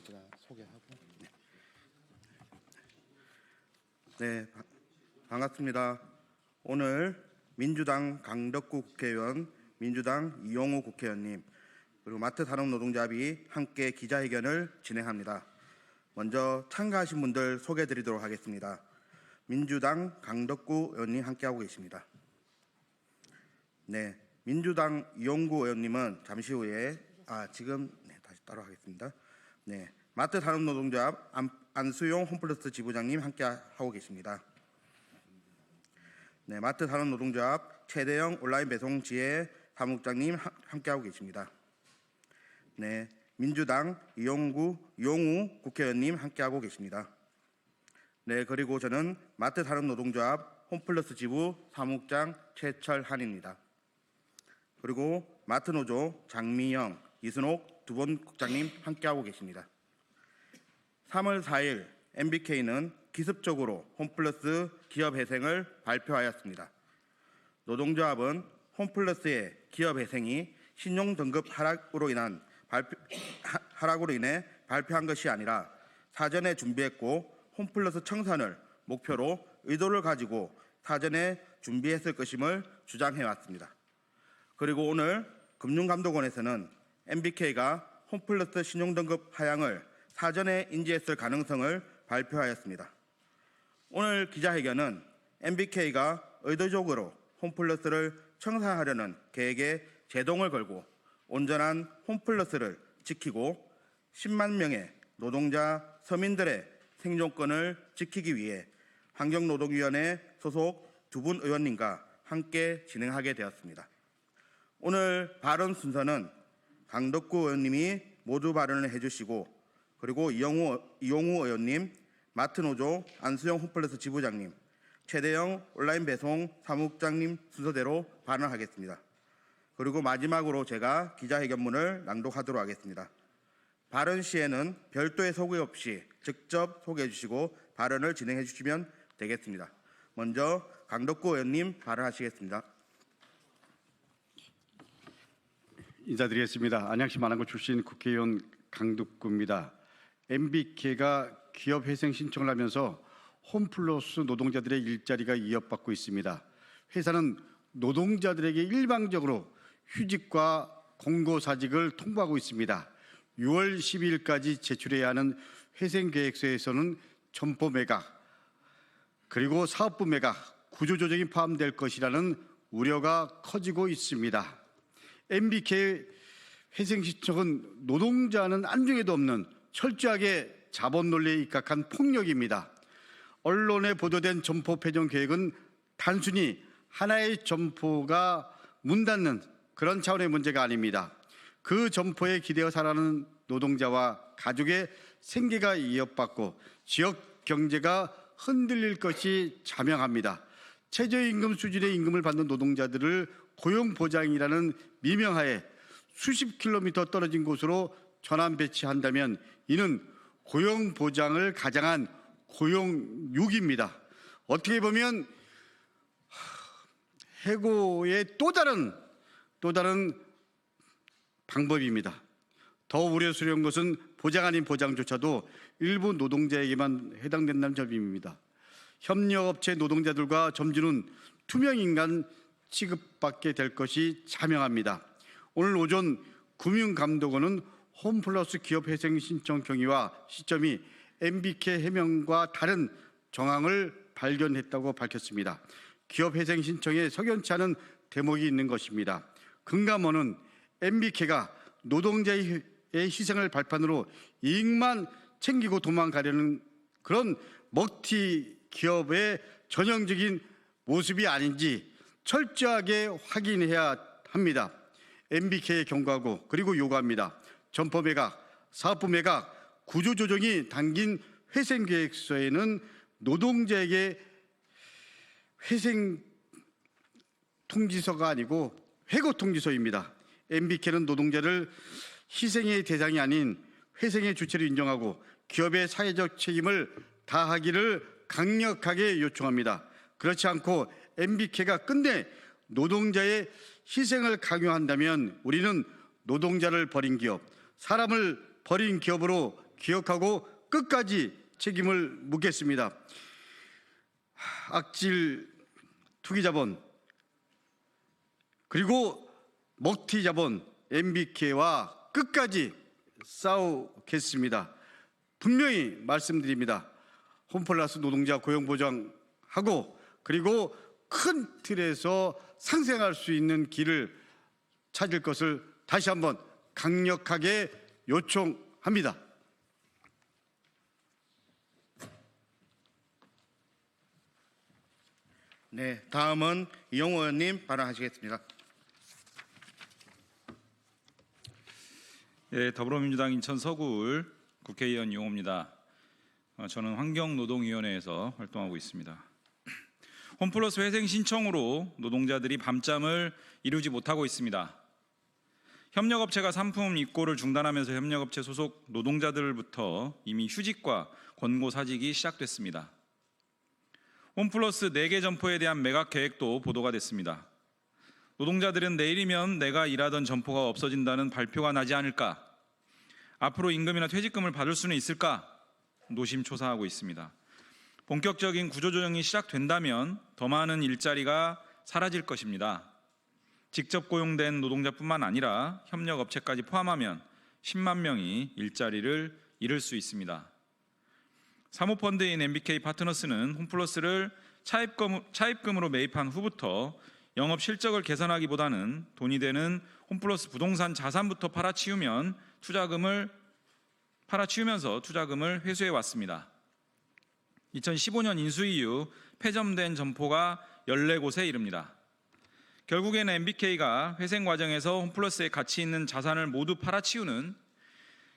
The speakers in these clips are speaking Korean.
제가 소개하고. 네, 반갑습니다. 오늘 민주당 강덕구 국회의원, 민주당 이용우 국회의원님, 그리고 마트산업노동조합이 함께 기자회견을 진행합니다. 먼저 참가하신 분들 소개해드리도록 하겠습니다. 민주당 강덕구 의원님 함께하고 계십니다. 네, 민주당 이용구 의원님은 잠시 후에 다시 따로 하겠습니다. 네, 마트산업노동조합 안수용 홈플러스 지부장님 함께하고 계십니다. 네, 마트산업노동조합 최대영 온라인 배송 지혜 사무국장님 함께하고 계십니다. 네, 민주당 이용우 국회의원님 함께하고 계십니다. 네, 그리고 저는 마트산업노동조합 홈플러스 지부 사무국장 최철한입니다. 그리고 마트노조 장미영, 이순옥 두 분 국장님 함께하고 계십니다. 3월 4일 MBK는 기습적으로 홈플러스 기업회생을 발표하였습니다. 노동조합은 홈플러스의 기업회생이 신용등급 하락으로 인해 발표한 것이 아니라 사전에 준비했고 홈플러스 청산을 목표로 의도를 가지고 사전에 준비했을 것임을 주장해왔습니다. 그리고 오늘 금융감독원에서는 MBK가 홈플러스 신용등급 하향을 사전에 인지했을 가능성을 발표하였습니다. 오늘 기자회견은 MBK가 의도적으로 홈플러스를 청산하려는 계획에 제동을 걸고 온전한 홈플러스를 지키고 10만 명의 노동자 서민들의 생존권을 지키기 위해 환경노동위원회 소속 두 분 의원님과 함께 진행하게 되었습니다. 오늘 발언 순서는 강덕구 의원님이 모두 발언을 해주시고, 그리고 이용우 의원님, 마트노조 안수영 홈플러스 지부장님, 최대영 온라인 배송 사무국장님 순서대로 발언하겠습니다. 그리고 마지막으로 제가 기자회견문을 낭독하도록 하겠습니다. 발언 시에는 별도의 소개 없이 직접 소개해 주시고 발언을 진행해 주시면 되겠습니다. 먼저 강덕구 의원님 발언하시겠습니다. 인사드리겠습니다. 안양시 만안구 출신 국회의원 강덕구입니다. MBK가 기업회생 신청을 하면서 홈플러스 노동자들의 일자리가 위협받고 있습니다. 회사는 노동자들에게 일방적으로 휴직과 공고사직을 통보하고 있습니다. 6월 12일까지 제출해야 하는 회생계획서에서는 점포 매각, 그리고 사업부 매각, 구조조정이 포함될 것이라는 우려가 커지고 있습니다. MBK 회생 신청은 노동자는 안중에도 없는 철저하게 자본 논리에 입각한 폭력입니다. 언론에 보도된 점포 폐점 계획은 단순히 하나의 점포가 문 닫는 그런 차원의 문제가 아닙니다. 그 점포에 기대어 살아가는 노동자와 가족의 생계가 위협받고 지역 경제가 흔들릴 것이 자명합니다. 최저임금 수준의 임금을 받는 노동자들을 고용보장이라는 미명하에 수십 킬로미터 떨어진 곳으로 전환 배치한다면 이는 고용보장을 가장한 고용유기입니다. 어떻게 보면 해고의 또 다른 방법입니다. 더 우려스러운 것은 보장 아닌 보장조차도 일부 노동자에게만 해당된다는 점입니다. 협력업체 노동자들과 점주는 투명인간 취급받게 될 것이 자명합니다. 오늘 오전 금융감독원은 홈플러스 기업회생 신청 경위와 시점이 MBK 해명과 다른 정황을 발견했다고 밝혔습니다. 기업회생 신청에 석연치 않은 대목이 있는 것입니다. 금감원은 MBK가 노동자의 희생을 발판으로 이익만 챙기고 도망가려는 그런 먹튀 기업의 전형적인 모습이 아닌지 철저하게 확인해야 합니다. MBK에 경고하고 그리고 요구합니다. 점포 매각, 사업부 매각, 구조조정이 담긴 회생계획서에는 노동자에게 회생 통지서가 아니고 해고 통지서입니다. MBK는 노동자를 희생의 대상이 아닌 회생의 주체로 인정하고 기업의 사회적 책임을 다하기를 강력하게 요청합니다. 그렇지 않고 MBK가 끝내 노동자의 희생을 강요한다면 우리는 노동자를 버린 기업, 사람을 버린 기업으로 기억하고 끝까지 책임을 묻겠습니다. 악질 투기자본 그리고 먹튀자본 MBK와 끝까지 싸우겠습니다. 분명히 말씀드립니다. 홈플러스 노동자 고용보장하고 그리고 큰 틀에서 상생할 수 있는 길을 찾을 것을 다시 한번 강력하게 요청합니다. 네, 다음은 이용호 의원님 발언하시겠습니다. 예, 더불어민주당 인천 서구을 국회의원 이용호입니다. 저는 환경노동위원회에서 활동하고 있습니다. 홈플러스 회생 신청으로 노동자들이 밤잠을 이루지 못하고 있습니다. 협력업체가 상품 입고를 중단하면서 협력업체 소속 노동자들부터 이미 휴직과 권고사직이 시작됐습니다. 홈플러스 4개 점포에 대한 매각 계획도 보도가 됐습니다. 노동자들은 내일이면 내가 일하던 점포가 없어진다는 발표가 나지 않을까? 앞으로 임금이나 퇴직금을 받을 수는 있을까? 노심초사하고 있습니다. 본격적인 구조조정이 시작된다면 더 많은 일자리가 사라질 것입니다. 직접 고용된 노동자뿐만 아니라 협력업체까지 포함하면 10만 명이 일자리를 잃을 수 있습니다. 사모펀드인 MBK 파트너스는 홈플러스를 차입금으로 매입한 후부터 영업 실적을 개선하기보다는 돈이 되는 홈플러스 부동산 자산부터 팔아치우면서 투자금을 회수해 왔습니다. 2015년 인수 이후 폐점된 점포가 14곳에 이릅니다. 결국에는 MBK가 회생 과정에서 홈플러스에 가치 있는 자산을 모두 팔아치우는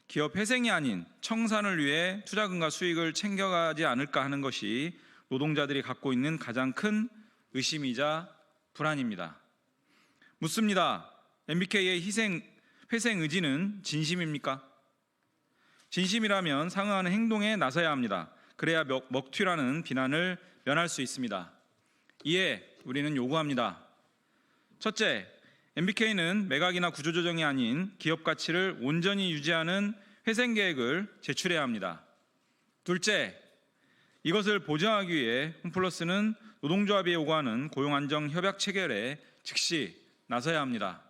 기업 회생이 아닌 청산을 위해 투자금과 수익을 챙겨가지 않을까 하는 것이 노동자들이 갖고 있는 가장 큰 의심이자 불안입니다. 묻습니다. MBK의 회생 의지는 진심입니까? 진심이라면 상응하는 행동에 나서야 합니다. 그래야 먹튀라는 비난을 면할 수 있습니다. 이에 우리는 요구합니다. 첫째, MBK는 매각이나 구조조정이 아닌 기업 가치를 온전히 유지하는 회생 계획을 제출해야 합니다. 둘째, 이것을 보장하기 위해 홈플러스는 노동조합이 요구하는 고용안정 협약 체결에 즉시 나서야 합니다.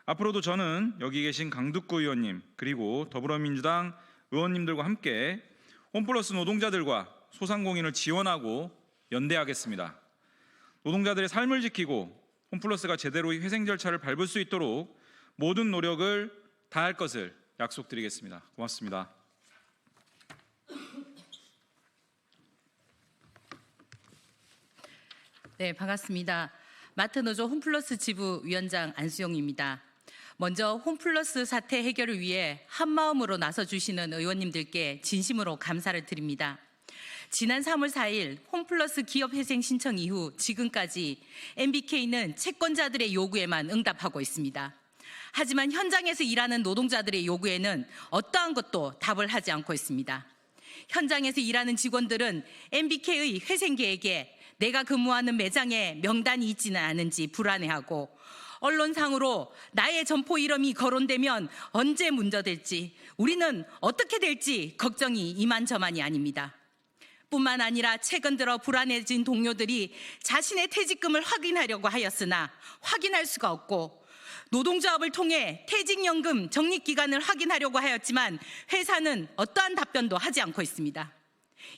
앞으로도 저는 여기 계신 강득구 의원님 그리고 더불어민주당 의원님들과 함께 홈플러스 노동자들과 소상공인을 지원하고 연대하겠습니다. 노동자들의 삶을 지키고 홈플러스가 제대로 회생 절차를 밟을 수 있도록 모든 노력을 다할 것을 약속드리겠습니다. 고맙습니다. 네, 반갑습니다. 마트노조 홈플러스 지부 위원장 안수영입니다. 먼저 홈플러스 사태 해결을 위해 한마음으로 나서주시는 의원님들께 진심으로 감사를 드립니다. 지난 3월 4일 홈플러스 기업회생 신청 이후 지금까지 MBK는 채권자들의 요구에만 응답하고 있습니다. 하지만 현장에서 일하는 노동자들의 요구에는 어떠한 것도 답을 하지 않고 있습니다. 현장에서 일하는 직원들은 MBK의 회생 계획에 내가 근무하는 매장에 명단이 있지는 않은지 불안해하고 언론상으로 나의 점포 이름이 거론되면 언제 문제될지 우리는 어떻게 될지 걱정이 이만저만이 아닙니다. 뿐만 아니라 최근 들어 불안해진 동료들이 자신의 퇴직금을 확인하려고 하였으나 확인할 수가 없고 노동조합을 통해 퇴직연금 적립기간을 확인하려고 하였지만 회사는 어떠한 답변도 하지 않고 있습니다.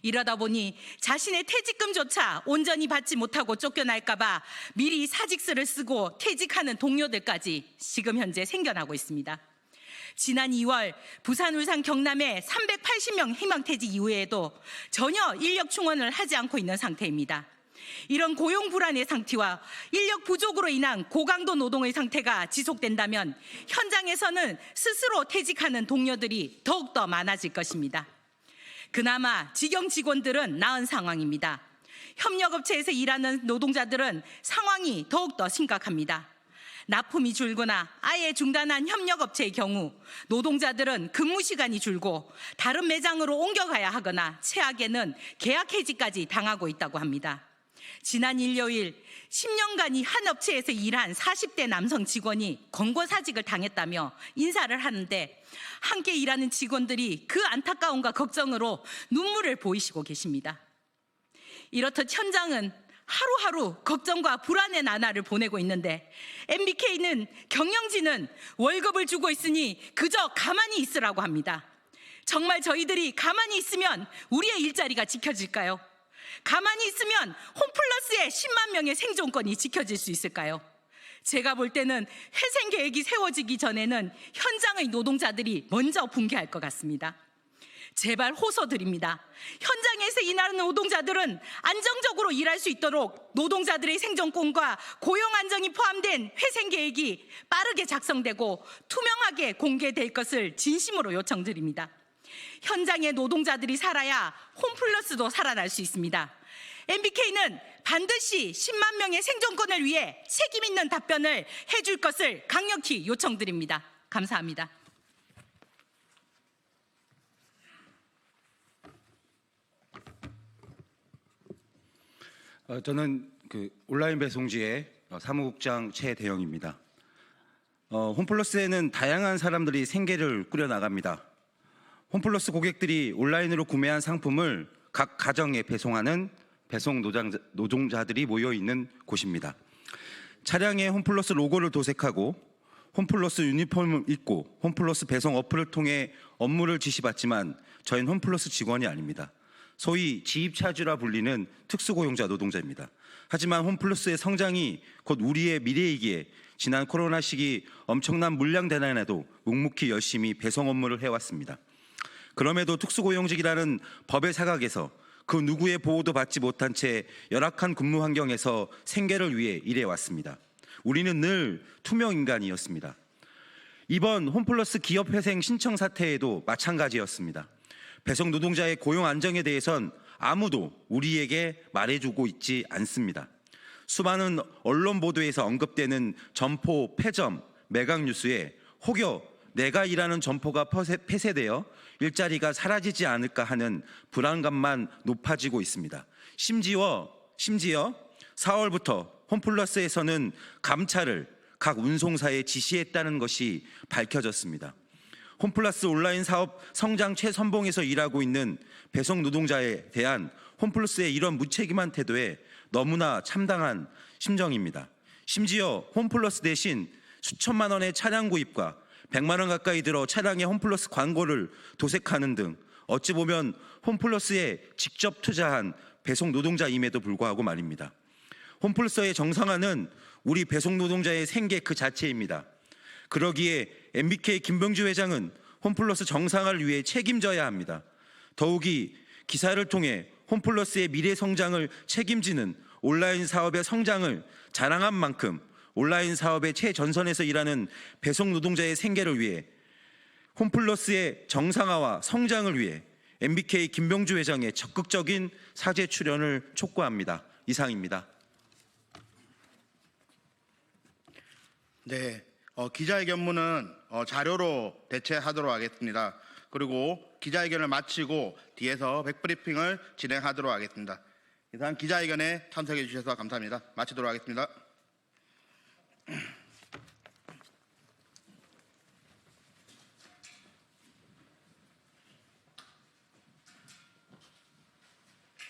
이러다 보니 자신의 퇴직금조차 온전히 받지 못하고 쫓겨날까 봐 미리 사직서를 쓰고 퇴직하는 동료들까지 지금 현재 생겨나고 있습니다. 지난 2월 부산, 울산, 경남에 380명 희망퇴직 이후에도 전혀 인력 충원을 하지 않고 있는 상태입니다. 이런 고용 불안의 상태와 인력 부족으로 인한 고강도 노동의 상태가 지속된다면 현장에서는 스스로 퇴직하는 동료들이 더욱더 많아질 것입니다. 그나마 직영 직원들은 나은 상황입니다. 협력업체에서 일하는 노동자들은 상황이 더욱더 심각합니다. 납품이 줄거나 아예 중단한 협력업체의 경우 노동자들은 근무 시간이 줄고 다른 매장으로 옮겨가야 하거나 최악에는 계약 해지까지 당하고 있다고 합니다. 지난 일요일 10년간 이 한 업체에서 일한 40대 남성 직원이 권고사직을 당했다며 인사를 하는데 함께 일하는 직원들이 그 안타까움과 걱정으로 눈물을 보이시고 계십니다. 이렇듯 현장은 하루하루 걱정과 불안의 나날을 보내고 있는데 MBK는 경영진은 월급을 주고 있으니 그저 가만히 있으라고 합니다. 정말 저희들이 가만히 있으면 우리의 일자리가 지켜질까요? 가만히 있으면 홈플러스의 10만 명의 생존권이 지켜질 수 있을까요? 제가 볼 때는 회생 계획이 세워지기 전에는 현장의 노동자들이 먼저 붕괴할 것 같습니다. 제발 호소드립니다. 현장에서 일하는 노동자들은 안정적으로 일할 수 있도록 노동자들의 생존권과 고용 안정이 포함된 회생 계획이 빠르게 작성되고 투명하게 공개될 것을 진심으로 요청드립니다. 현장의 노동자들이 살아야 홈플러스도 살아날 수 있습니다. MBK는 반드시 10만 명의 생존권을 위해 책임 있는 답변을 해줄 것을 강력히 요청드립니다. 감사합니다. 저는 온라인 배송지의 사무국장 최대영입니다. 홈플러스에는 다양한 사람들이 생계를 꾸려나갑니다. 홈플러스 고객들이 온라인으로 구매한 상품을 각 가정에 배송하는 배송 노동자들이 모여있는 곳입니다. 차량에 홈플러스 로고를 도색하고 홈플러스 유니폼을 입고 홈플러스 배송 어플을 통해 업무를 지시받지만 저희는 홈플러스 직원이 아닙니다. 소위 지입차주라 불리는 특수고용자 노동자입니다. 하지만 홈플러스의 성장이 곧 우리의 미래이기에 지난 코로나 시기 엄청난 물량 대란에도 묵묵히 열심히 배송 업무를 해왔습니다. 그럼에도 특수고용직이라는 법의 사각에서 그 누구의 보호도 받지 못한 채 열악한 근무 환경에서 생계를 위해 일해왔습니다. 우리는 늘 투명 인간이었습니다. 이번 홈플러스 기업회생 신청 사태에도 마찬가지였습니다. 배송 노동자의 고용 안정에 대해선 아무도 우리에게 말해주고 있지 않습니다. 수많은 언론 보도에서 언급되는 점포 폐점, 매각 뉴스에 혹여 내가 일하는 점포가 폐쇄되어 일자리가 사라지지 않을까 하는 불안감만 높아지고 있습니다. 심지어 4월부터 홈플러스에서는 감차를 각 운송사에 지시했다는 것이 밝혀졌습니다. 홈플러스 온라인 사업 성장 최선봉에서 일하고 있는 배송 노동자에 대한 홈플러스의 이런 무책임한 태도에 너무나 참담한 심정입니다. 심지어 홈플러스 대신 수천만 원의 차량 구입과 100만 원 가까이 들어 차량에 홈플러스 광고를 도색하는 등 어찌 보면 홈플러스에 직접 투자한 배송 노동자임에도 불구하고 말입니다. 홈플러스의 정상화는 우리 배송 노동자의 생계 그 자체입니다. 그러기에 MBK 김병주 회장은 홈플러스 정상화를 위해 책임져야 합니다. 더욱이 기사를 통해 홈플러스의 미래 성장을 책임지는 온라인 사업의 성장을 자랑한 만큼 온라인 사업의 최전선에서 일하는 배송 노동자의 생계를 위해 홈플러스의 정상화와 성장을 위해 MBK 김병주 회장의 적극적인 사죄 출연을 촉구합니다. 이상입니다. 네, 기자회견문은 자료로 대체하도록 하겠습니다. 그리고 기자회견을 마치고 뒤에서 백브리핑을 진행하도록 하겠습니다. 이상 기자회견에 참석해 주셔서 감사합니다. 마치도록 하겠습니다.